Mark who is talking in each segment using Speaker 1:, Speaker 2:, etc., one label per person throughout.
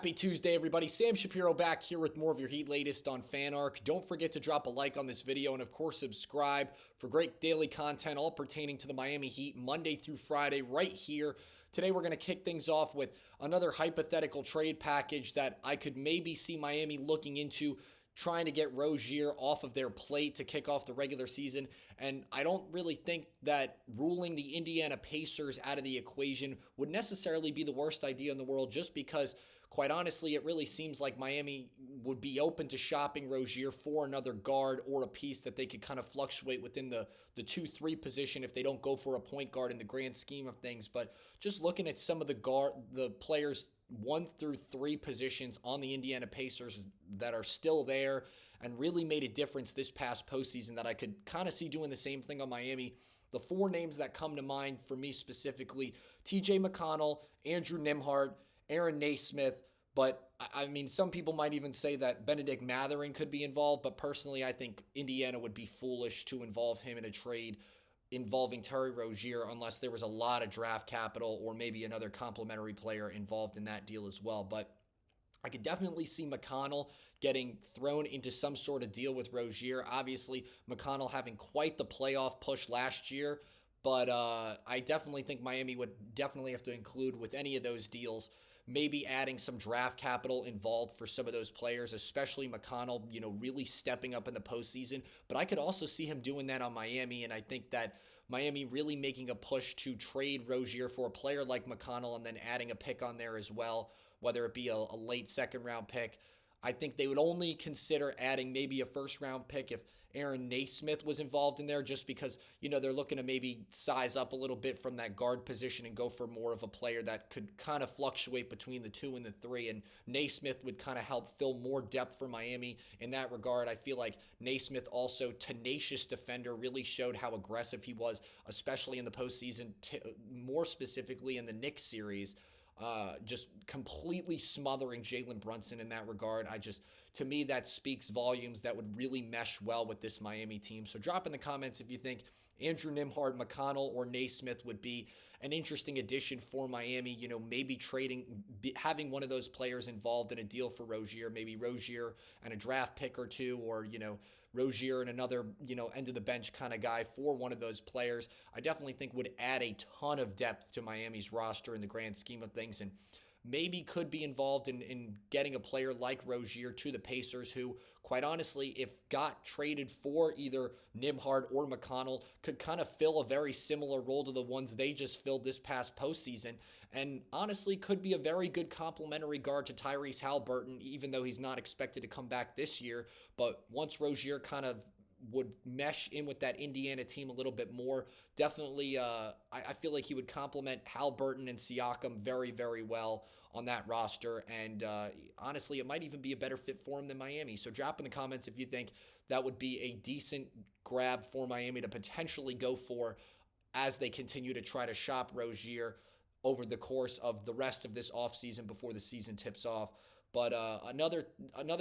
Speaker 1: Happy Tuesday, everybody. Sam Shapiro back here with more of your Heat latest on FanArc. Don't forget to drop a like on this video and, of course, subscribe for great daily content all pertaining to the Miami Heat Monday through Friday right here. Today, we're going to kick things off with another hypothetical trade package that I could maybe see Miami looking into, trying to get Rozier off of their plate to kick off the regular season. And I don't really think that ruling the Indiana Pacers out of the equation would necessarily be the worst idea in the world, just because, quite honestly, it really seems like Miami would be open to shopping Rozier for another guard or a piece that they could kind of fluctuate within the 2-3 position if they don't go for a point guard in the grand scheme of things. But just looking at some of the players 1 through 3 positions on the Indiana Pacers that are still there and really made a difference this past postseason that I could kind of see doing the same thing on Miami. The 4 names that come to mind for me specifically: TJ McConnell, Andrew Nembhard, Aaron Naismith. But I mean, some people might even say that Benedict Mathurin could be involved, but personally I think Indiana would be foolish to involve him in a trade involving Terry Rozier unless there was a lot of draft capital or maybe another complimentary player involved in that deal as well. But I could definitely see McConnell getting thrown into some sort of deal with Rozier. Obviously, McConnell having quite the playoff push last year, but I definitely think Miami would definitely have to include with any of those deals maybe adding some draft capital involved for some of those players, especially McConnell, really stepping up in the postseason. But I could also see him doing that on Miami, and I think that Miami really making a push to trade Rozier for a player like McConnell and then adding a pick on there as well, whether it be a late second-round pick. I think they would only consider adding maybe a first-round pick if Aaron Naismith was involved in there, just because, they're looking to maybe size up a little bit from that guard position and go for more of a player that could kind of fluctuate between the 2 and the 3. And Naismith would kind of help fill more depth for Miami in that regard. I feel like Naismith, also tenacious defender, really showed how aggressive he was, especially in the postseason, more specifically in the Knicks series. Just completely smothering Jalen Brunson in that regard. To me, that speaks volumes that would really mesh well with this Miami team. So drop in the comments if you think Andrew Nembhard, McConnell, or Naismith would be an interesting addition for Miami. Maybe having one of those players involved in a deal for Rozier, maybe Rozier and a draft pick or 2, or, Rozier and another, end of the bench kind of guy for one of those players. I definitely think would add a ton of depth to Miami's roster in the grand scheme of things, and maybe could be involved in getting a player like Rozier to the Pacers, who, quite honestly, if got traded for either Nembhard or McConnell, could kind of fill a very similar role to the ones they just filled this past postseason, and honestly could be a very good complementary guard to Tyrese Haliburton, even though he's not expected to come back this year. But once Rozier kind of would mesh in with that Indiana team a little bit more, definitely I feel like he would complement Haliburton and Siakam very, very well on that roster, and honestly, it might even be a better fit for him than Miami. So drop in the comments if you think that would be a decent grab for Miami to potentially go for as they continue to try to shop Rozier over the course of the rest of this offseason before the season tips off. But another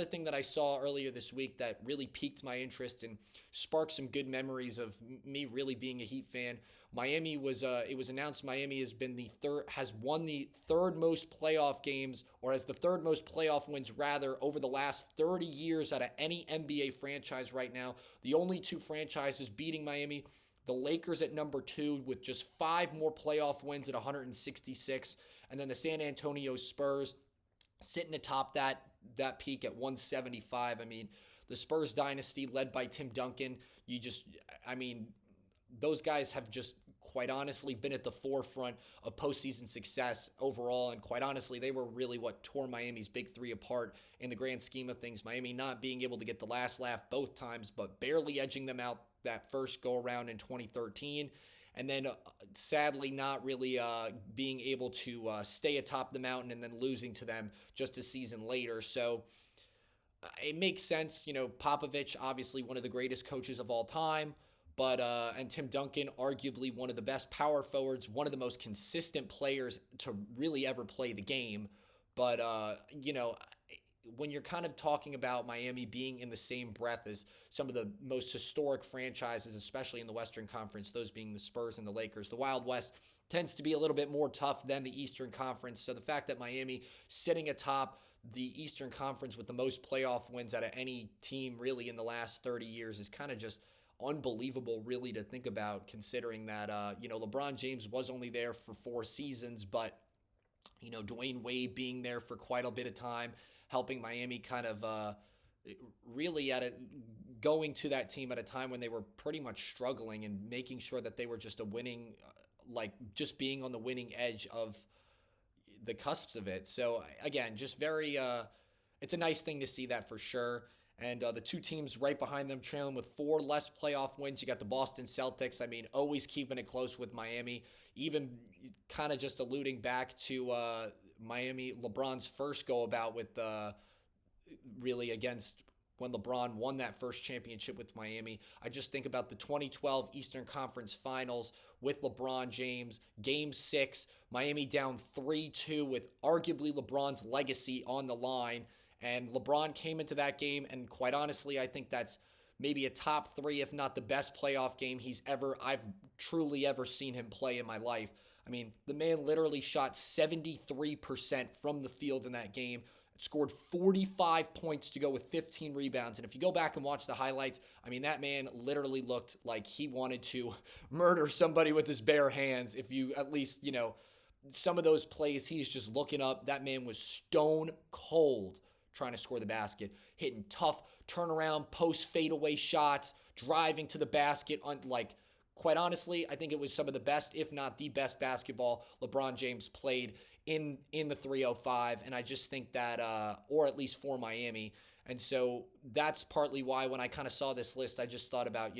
Speaker 1: thing that I saw earlier this week that really piqued my interest and sparked some good memories of me really being a Heat fan. Miami it was announced Miami has won the third most playoff games, or has the third most playoff wins rather, over the last 30 years out of any NBA franchise right now. The only 2 franchises beating Miami: the Lakers at number 2 with just 5 more playoff wins at 166, and then the San Antonio Spurs sitting atop that peak at 175. I mean, the Spurs dynasty led by Tim Duncan, those guys have just, quite honestly, been at the forefront of postseason success overall. And quite honestly, they were really what tore Miami's big 3 apart in the grand scheme of things. Miami not being able to get the last laugh both times, but barely edging them out that first go around in 2013. And then sadly not really being able to stay atop the mountain, and then losing to them just a season later. So it makes sense. Popovich, obviously one of the greatest coaches of all time, but and Tim Duncan, arguably one of the best power forwards, one of the most consistent players to really ever play the game. But, when you're kind of talking about Miami being in the same breath as some of the most historic franchises, especially in the Western Conference, those being the Spurs and the Lakers, the Wild West tends to be a little bit more tough than the Eastern Conference. So the fact that Miami sitting atop the Eastern Conference with the most playoff wins out of any team really in the last 30 years is kind of just unbelievable, really, to think about, considering that, LeBron James was only there for 4 seasons, but, Dwayne Wade being there for quite a bit of time, helping Miami kind of really going to that team at a time when they were pretty much struggling and making sure that they were just a winning, just being on the winning edge of the cusps of it. So again, just very, it's a nice thing to see that for sure. And the two teams right behind them trailing with 4 less playoff wins. You got the Boston Celtics. I mean, always keeping it close with Miami. Even kind of just alluding back to Miami, LeBron's first go about with really against when LeBron won that first championship with Miami. I just think about the 2012 Eastern Conference Finals with LeBron James, Game 6, Miami down 3-2 with arguably LeBron's legacy on the line. And LeBron came into that game, and quite honestly, I think that's maybe a top 3, if not the best playoff game I've truly ever seen him play in my life. I mean, the man literally shot 73% from the field in that game, scored 45 points to go with 15 rebounds. And if you go back and watch the highlights, I mean, that man literally looked like he wanted to murder somebody with his bare hands. If you at least, some of those plays, he's just looking up. That man was stone cold trying to score the basket, hitting tough turnaround, post fadeaway shots, driving to the basket. Quite honestly, I think it was some of the best, if not the best basketball LeBron James played in the 305. And I just think that, or at least for Miami. And so that's partly why when I kind of saw this list, I just thought about,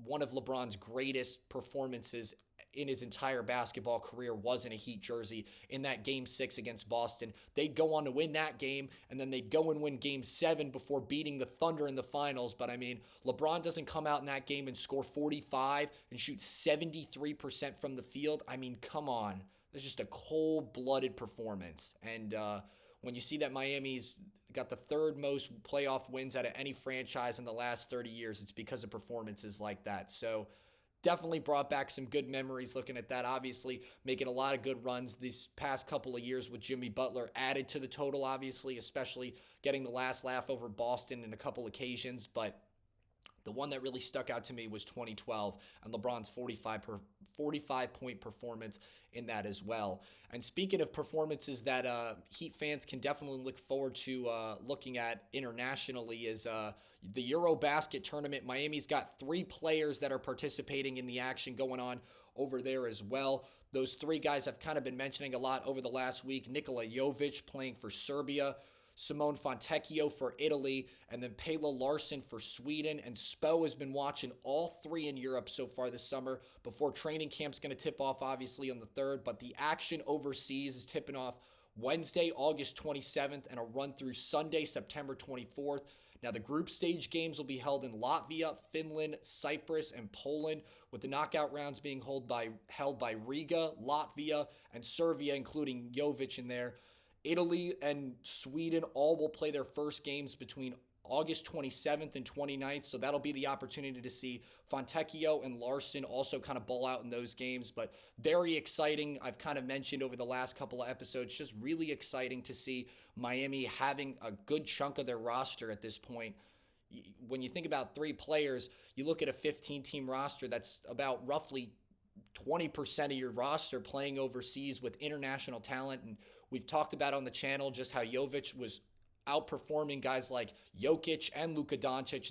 Speaker 1: one of LeBron's greatest performances in his entire basketball career was in a Heat jersey in that Game 6 against Boston. They'd go on to win that game, and then they'd go and win Game 7 before beating the Thunder in the finals. But, I mean, LeBron doesn't come out in that game and score 45 and shoot 73% from the field. I mean, come on. It's just a cold-blooded performance. And when you see that Miami's got the 3rd most playoff wins out of any franchise in the last 30 years, it's because of performances like that. So definitely brought back some good memories looking at that. Obviously, making a lot of good runs these past couple of years with Jimmy Butler added to the total, obviously, especially getting the last laugh over Boston in a couple occasions. But the one that really stuck out to me was 2012 and LeBron's 45-point performance in that as well. And speaking of performances that Heat fans can definitely look forward to looking at internationally is the EuroBasket tournament. Miami's got 3 players that are participating in the action going on over there as well. Those 3 guys I've kind of been mentioning a lot over the last week. Nikola Jovic playing for Serbia, Simone Fontecchio for Italy, and then Pela Larsson for Sweden. And Spo has been watching all 3 in Europe so far this summer before training camp's going to tip off, obviously, on the 3rd. But the action overseas is tipping off Wednesday, August 27th, and a run through Sunday, September 24th. Now, the group stage games will be held in Latvia, Finland, Cyprus, and Poland, with the knockout rounds being held by Riga, Latvia, and Serbia, including Jovic in there. Italy and Sweden all will play their first games between August 27th and 29th, so that'll be the opportunity to see Fontecchio and Larsson also kind of ball out in those games, but very exciting. I've kind of mentioned over the last couple of episodes, just really exciting to see Miami having a good chunk of their roster at this point. When you think about 3 players, you look at a 15-team roster, that's about roughly 20% of your roster playing overseas with international talent. And we've talked about on the channel just how Jovic was outperforming guys like Jokic and Luka Doncic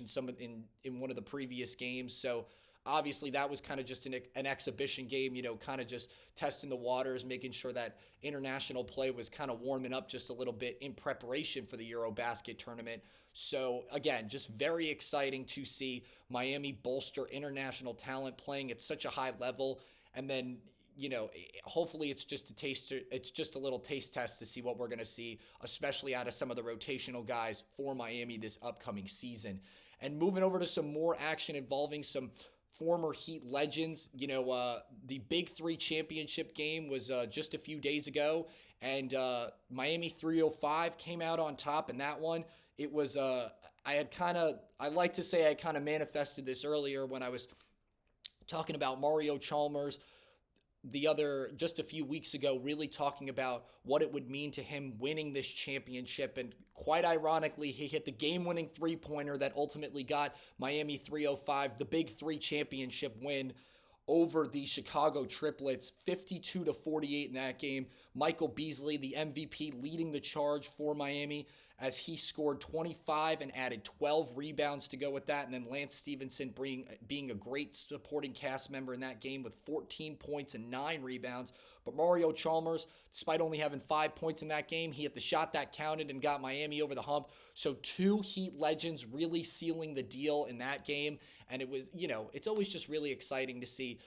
Speaker 1: in one of the previous games. So obviously that was kind of just an exhibition game, kind of just testing the waters, making sure that international play was kind of warming up just a little bit in preparation for the EuroBasket tournament. So again, just very exciting to see Miami bolster international talent playing at such a high level. And then, hopefully it's just a little taste test to see what we're going to see, especially out of some of the rotational guys for Miami this upcoming season. And moving over to some more action involving some former Heat legends, the Big 3 championship game was just a few days ago, and Miami 305 came out on top in that one. It was, I like to say I kind of manifested this earlier when I was talking about Mario Chalmers just a few weeks ago, really talking about what it would mean to him winning this championship. And quite ironically, he hit the game-winning three-pointer that ultimately got Miami 305, the Big Three championship win over the Chicago Triplets, 52-48 in that game. Michael Beasley, the MVP, leading the charge for Miami as he scored 25 and added 12 rebounds to go with that. And then Lance Stevenson being a great supporting cast member in that game with 14 points and 9 rebounds. But Mario Chalmers, despite only having 5 points in that game, he hit the shot that counted and got Miami over the hump. So 2 Heat legends really sealing the deal in that game. And it was, it's always just really exciting to see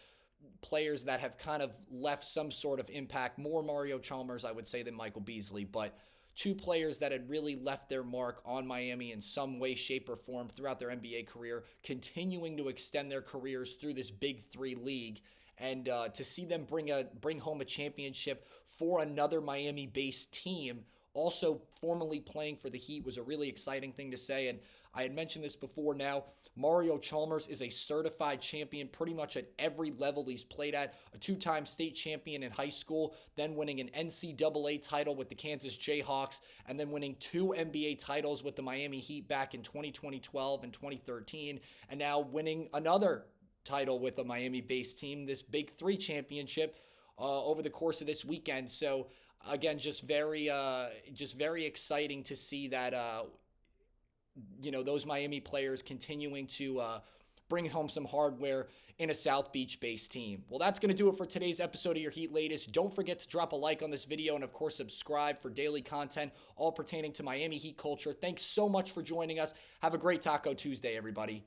Speaker 1: players that have kind of left some sort of impact. More Mario Chalmers, I would say, than Michael Beasley, but 2 players that had really left their mark on Miami in some way, shape, or form throughout their NBA career, continuing to extend their careers through this Big Three league. And to see them bring home a championship for another Miami-based team, also formerly playing for the Heat, was a really exciting thing to say. And I had mentioned this before now. Mario Chalmers is a certified champion pretty much at every level he's played at. A 2-time state champion in high school, then winning an NCAA title with the Kansas Jayhawks, and then winning 2 NBA titles with the Miami Heat back in 2012 and 2013, and now winning another title with a Miami-based team, this Big Three championship over the course of this weekend. So again, just very exciting to see that those Miami players continuing to bring home some hardware in a South Beach-based team. Well, that's going to do it for today's episode of Your Heat Latest. Don't forget to drop a like on this video and, of course, subscribe for daily content all pertaining to Miami Heat culture. Thanks so much for joining us. Have a great Taco Tuesday, everybody.